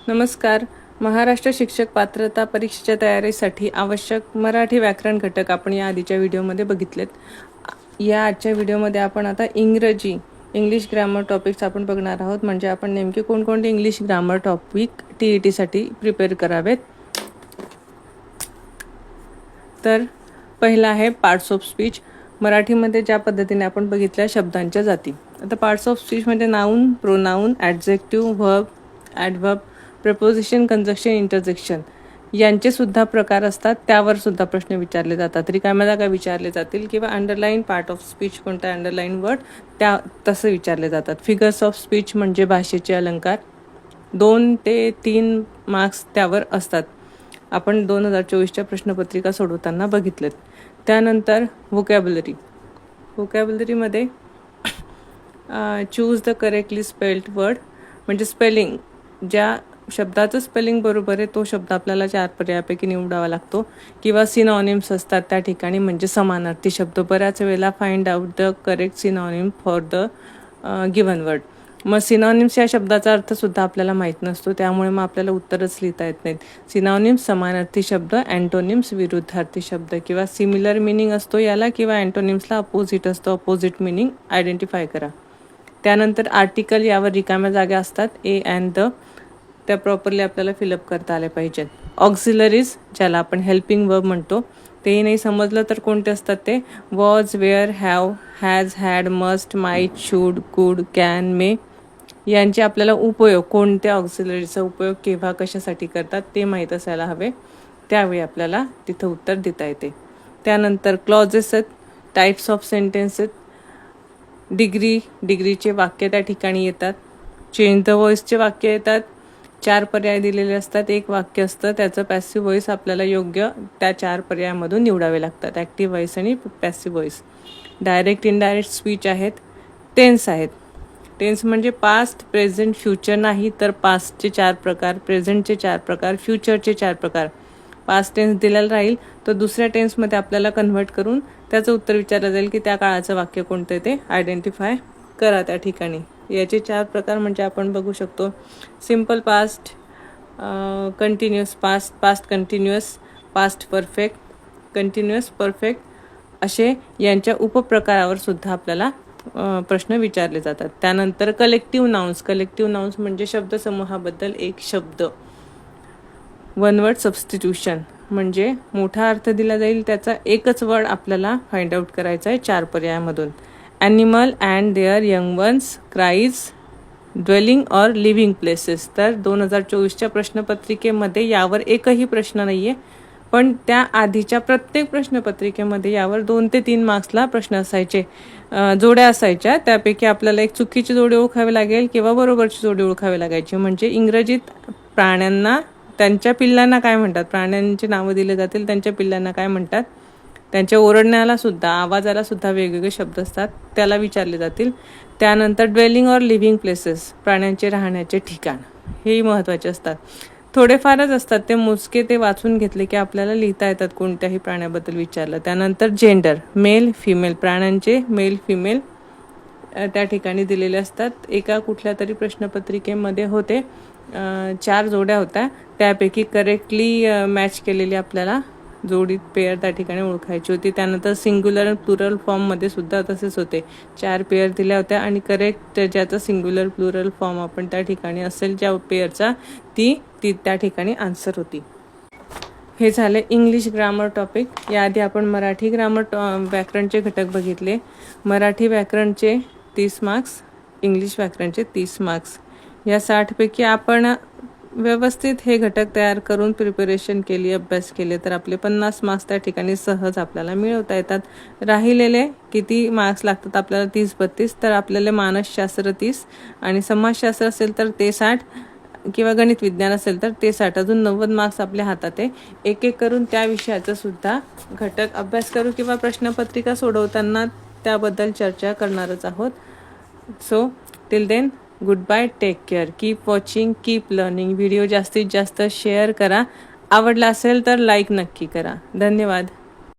नमस्कार. महाराष्ट्र शिक्षक पात्रता परीक्षेच्या तयारीसाठी आवश्यक मराठी व्याकरण घटक आपण या आधीच्या व्हिडिओमध्ये बघितलेत. या आजच्या व्हिडिओमध्ये आपण आता इंग्लिश ग्रामर टॉपिक्स आपण बघणार आहोत. म्हणजे आपण नेमके कोणकोणते इंग्लिश ग्रामर टॉपिक TETसाठी प्रिपेअर करावेत. तर पहिला आहे पार्ट्स ऑफ स्पीच. मराठीमध्ये ज्या पद्धतीने आपण बघितल्या शब्दांच्या जाती. आता पार्ट्स ऑफ स्पीच म्हणजे noun, pronoun, adjective, verb, adverb, preposition, conjunction, interjection यांचे सुद्धा प्रकार असतात. त्यावर सुद्धा प्रश्न विचारले जातात. रिकाम्या जागा विचारले जातील किंवा अंडरलाईन पार्ट ऑफ स्पीच कोणता अंडरलाईन वर्ड त्या तसं विचारले जातात. फिगर्स ऑफ स्पीच म्हणजे भाषेचे अलंकार. 2 ते 3 मार्क्स त्यावर असतात. आपण 2024च्या प्रश्नपत्रिका सोडवताना बघितलेत. त्यानंतर व्होकॅब्युलरीमध्ये choose the correctly spelled word म्हणजे स्पेलिंग. ज्या शब्दाचं स्पेलिंग बरोबर आहे तो शब्द आपल्याला 4 पर्यायापैकी निवडावा लागतो. किंवा सिनॉनिम्स असतात त्या ठिकाणी म्हणजे समानार्थी शब्द. बऱ्याच वेळेला find out the correct synonym for the given word. मग सिनॉनिम्स या शब्दाचा अर्थसुद्धा आपल्याला माहीत नसतो, त्यामुळे मग आपल्याला उत्तरच लिहिता येत नाहीत. सिनॉनिम्स समानार्थी शब्द, अँटोनिम्स विरुद्धार्थी शब्द किंवा सिमिलर मिनिंग असतो याला किंवा अँटोनिम्सला अपोजिट असतो. अपोजिट मिनिंग आयडेंटिफाय करा. त्यानंतर आर्टिकल यावर रिकाम्या जागा असतात. ए अँड द त्या प्रॉपरली आपल्याला फिलअप करता आले पाहिजेत. ऑक्झिलरीज ज्याला आपण हेल्पिंग वर्ब म्हणतो तेही नाही समजलं तर कोणते असतात ते was, were, have, has, had, must, might, should, could, can, may यांचे आपल्याला उपयोग कोणत्या ऑक्झिलरीचा उपयोग केव्हा कशासाठी करतात ते माहीत असायला हवे. त्यावेळी आपल्याला तिथं उत्तर देता येते. त्यानंतर क्लॉजेस आहेत, टाईप्स ऑफ सेंटेन्स आहेत. डिग्रीचे वाक्य त्या ठिकाणी येतात. चेंज द व्हॉइसचे वाक्य येतात. 4 पर्याय दिलेले असतात. 1 वाक्य असतं त्याचं पॅसिव्ह व्हॉइस आपल्याला योग्य त्या 4 पर्यायामधून निवडावे लागतात. ॲक्टिव्ह व्हॉइस आणि passive voice. Direct indirect speech आहेत. टेन्स आहेत. टेन्स म्हणजे पास्ट, प्रेझेंट, फ्युचर नाही तर पास्टचे 4 प्रकार, प्रेझेंटचे 4 प्रकार, फ्युचरचे 4 प्रकार. पास्ट टेन्स दिलेला राहील तर दुसऱ्या टेन्समध्ये आपल्याला कन्व्हर्ट करून त्याचं उत्तर विचारलं जाईल की त्या काळाचं वाक्य कोणतं ते आयडेंटिफाय करा त्या ठिकाणी. याचे 4 प्रकार म्हणजे आपण बघू शकतो. Simple past, continuous past, past continuous, past perfect, continuous perfect असे यांच्या उपप्रकारावर सुद्धा आपल्याला प्रश्न विचारले जातात. त्यानंतर कलेक्टिव्ह नाउन्स म्हणजे शब्दसमूहाबद्दल एक शब्द. वन वर्ड सबस्टिट्यूशन म्हणजे मोठा अर्थ दिला जाईल त्याचा एकच वर्ड आपल्याला फाइंड आउट करायचा आहे 4 पर्यायामधून. Animal and their young ones, cries, dwelling or living places. तर 2024च्या प्रश्नपत्रिकेमध्ये यावर एकही प्रश्न नाही आहे, पण त्या आधीच्या प्रत्येक प्रश्नपत्रिकेमध्ये यावर 2 ते 3 मार्क्सला प्रश्न असायचे. जोड्या असायच्या. त्यापैकी आपल्याला एक चुकीची जोडी ओळखावी लागेल किंवा बरोबरची जोडी ओळखावी लागायची. म्हणजे इंग्रजीत प्राण्यांना त्यांच्या पिल्लांना काय म्हणतात, प्राण्यांची नावं दिले जातील, त्यांच्या पिल्लांना काय म्हणतात, त्यांच्या ओरडण्याला सुद्धा आवाजाला सुद्धा वेगवेगळे शब्द असतात त्याला विचारले जातील. त्यानंतर ड्वेलिंग ऑर लिव्हिंग प्लेसेस प्राण्यांचे राहण्याचे ठिकाण हेही महत्त्वाचे असतात. थोडेफारच असतात ते मोजके, ते वाचून घेतले की आपल्याला लिहिता येतात कोणत्याही प्राण्याबद्दल विचारलं. त्यानंतर जेंडर, मेल फिमेल प्राण्यांचे मेल फिमेल त्या ठिकाणी दिलेले असतात. एका कुठल्या तरी प्रश्नपत्रिकेमध्ये होते 4 जोड्या होत्या, त्यापैकी करेक्टली मॅच केलेली आपल्याला जोडी पेअर त्या ठिकाणी ओळखायची होती. त्यानंतर सिंग्युलर प्लुरल फॉर्ममध्ये सुद्धा तसेच होते. 4 पेअर दिल्या होत्या आणि करेक्ट ज्याचा सिंग्युलर प्लुरल फॉर्म आपण त्या ठिकाणी असेल ज्या पेअरचा ती त्या ठिकाणी आन्सर होती. हे झाले इंग्लिश ग्रामर टॉपिक. याआधी आपण मराठी ग्रामर व्याकरणचे घटक बघितले. मराठी व्याकरणचे 30 मार्क्स, इंग्लिश व्याकरणचे 30 मार्क्स. या 60पैकी आपण व्यवस्थित हे घटक तयार करून प्रिपरेशन केली, अभ्यास केले तर आपले 50 मार्क्स त्या ठिकाणी सहज आपल्याला मिळवता येतात. राहिलेले किती मार्क्स लागतात आपल्याला 30-32. तर आपल्याला मानसशास्त्र 30 आणि समाजशास्त्र असेल तर ते 60 किंवा गणित विज्ञान असेल तर ते 60. अजून 90 मार्क्स आपल्या हातात आहे. एक एक करून त्या विषयाचा सुद्धा घटक अभ्यास करू किंवा प्रश्नपत्रिका सोडवताना त्याबद्दल चर्चा करणारच आहोत. So till then goodbye, take care, keep watching, keep learning. Video जास्तीत जास्त शेअर करा. आवडला असेल तर लाईक नक्की करा. धन्यवाद.